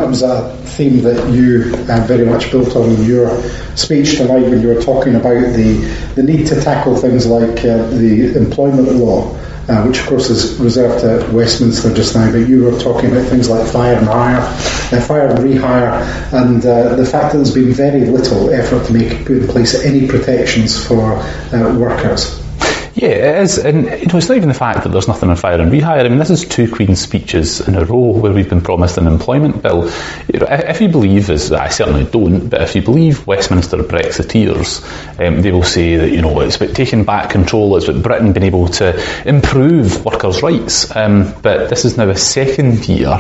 that was a theme that you very much built on in your speech tonight when you were talking about the need to tackle things like the employment law, which of course is reserved to Westminster just now, but you were talking about things like fire and rehire, and the fact that there's been very little effort to put in place any protections for workers. Yeah, it is, and it's not even the fact that there's nothing on fire and rehire. I mean, this is 2 Queen's speeches in a row where we've been promised an employment bill. If you believe, as I certainly don't, but if you believe Westminster Brexiteers, they will say that it's about taking back control, it's about Britain being able to improve workers' rights. But this is now a second year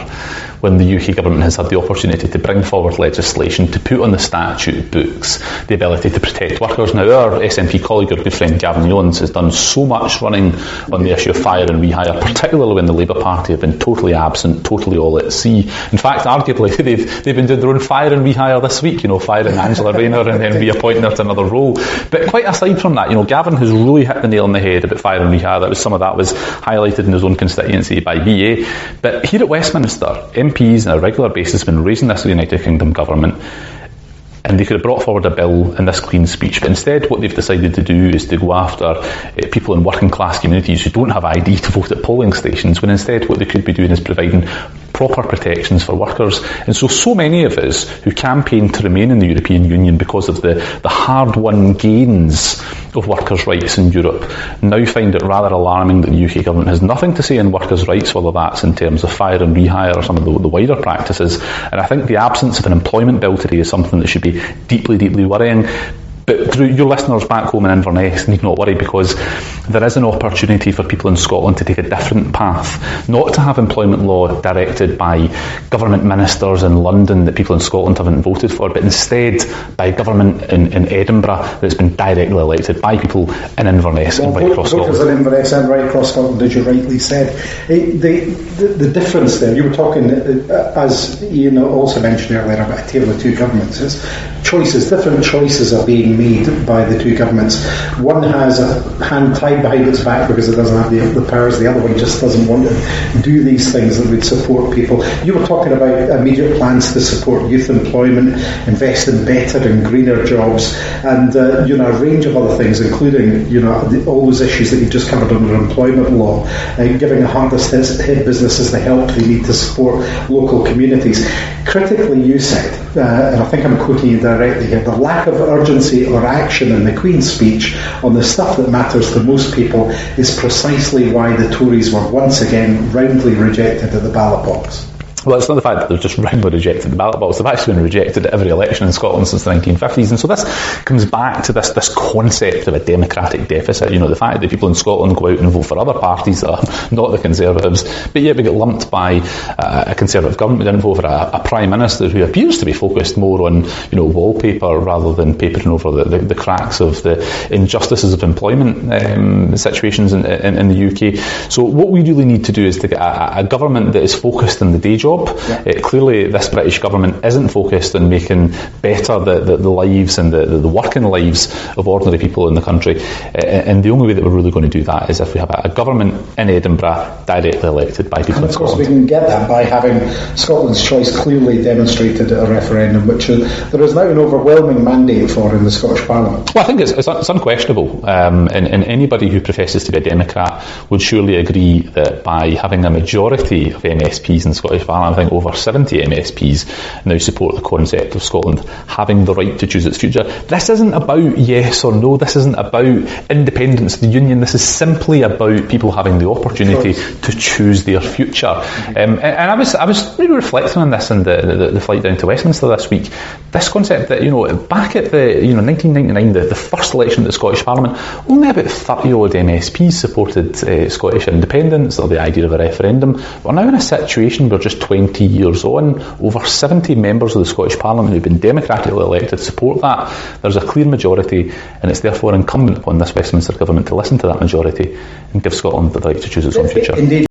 when the UK government has had the opportunity to bring forward legislation to put on the statute books the ability to protect workers. Now, our SNP colleague, our good friend Gavin Jones, has done so much running on the issue of fire and rehire, particularly when the Labour Party have been totally absent, totally all at sea. In fact, arguably, they've been doing their own fire and rehire this week, firing Angela Rayner and then reappointing her to another role. But quite aside from that, Gavin has really hit the nail on the head about fire and rehire. Some of that was highlighted in his own constituency by BA. But here at Westminster, MPs on a regular basis have been raising this with the United Kingdom government, and they could have brought forward a bill in this Queen's speech, but instead what they've decided to do is to go after people in working class communities who don't have ID to vote at polling stations, when instead what they could be doing is providing proper protections for workers. And so many of us who campaign to remain in the European Union because of the hard-won gains of workers' rights in Europe now find it rather alarming that the UK government has nothing to say on workers' rights, whether that's in terms of fire and rehire or some of the wider practices. And I think the absence of an employment bill today is something that should be deeply, deeply worrying. But through your listeners back home in Inverness need not worry, because there is an opportunity for people in Scotland to take a different path, not to have employment law directed by government ministers in London that people in Scotland haven't voted for, but instead by government in Edinburgh that's been directly elected by people in Inverness and right across Scotland. Voters in Inverness and right across Scotland, as you rightly said. The difference there, you were talking, as Ian also mentioned earlier, about a tale of two governments. It's different choices are being made by the two governments. One has a hand tied behind its back because it doesn't have the powers. The other one just doesn't want to do these things that would support people. You were talking about immediate plans to support youth employment, invest in better and greener jobs, and a range of other things, including all those issues that you just covered under employment law, giving the hardest hit businesses the help they need to support local communities. Critically, you said, and I think I'm quoting you directly here, the lack of urgency or action in the Queen's speech on the stuff that matters to most people is precisely why the Tories were once again roundly rejected at the ballot box. Well, it's not the fact that they've just roundly rejected the ballot box. They've actually been rejected at every election in Scotland since the 1950s. And so this comes back to this concept of a democratic deficit. The fact that people in Scotland go out and vote for other parties that are not the Conservatives, but yet we get lumped by a Conservative government. We didn't vote for a Prime Minister who appears to be focused more on wallpaper rather than papering over the cracks of the injustices of employment situations in the UK. So what we really need to do is to get a government that is focused on the day job. Yeah. Clearly this British government isn't focused on making better the lives and the working lives of ordinary people in the country, and the only way that we're really going to do that is if we have a government in Edinburgh directly elected by people in Scotland. Of course we can get that by having Scotland's choice clearly demonstrated at a referendum, which there is now an overwhelming mandate for in the Scottish Parliament. Well, I think it's unquestionable, and anybody who professes to be a Democrat would surely agree that by having a majority of MSPs in the Scottish Parliament, I think over 70 MSPs now support the concept of Scotland having the right to choose its future. This isn't about yes or no. This isn't about independence of the Union. This is simply about people having the opportunity to choose their future. And I was really reflecting on this in the flight down to Westminster this week. This concept that back at the 1999, the first election of the Scottish Parliament, only about 30 odd MSPs supported Scottish independence or the idea of a referendum. We're now in a situation where just 20 years on, over 70 members of the Scottish Parliament who've been democratically elected support that. There's a clear majority, and it's therefore incumbent upon this Westminster government to listen to that majority and give Scotland the right to choose its own future. Indeed,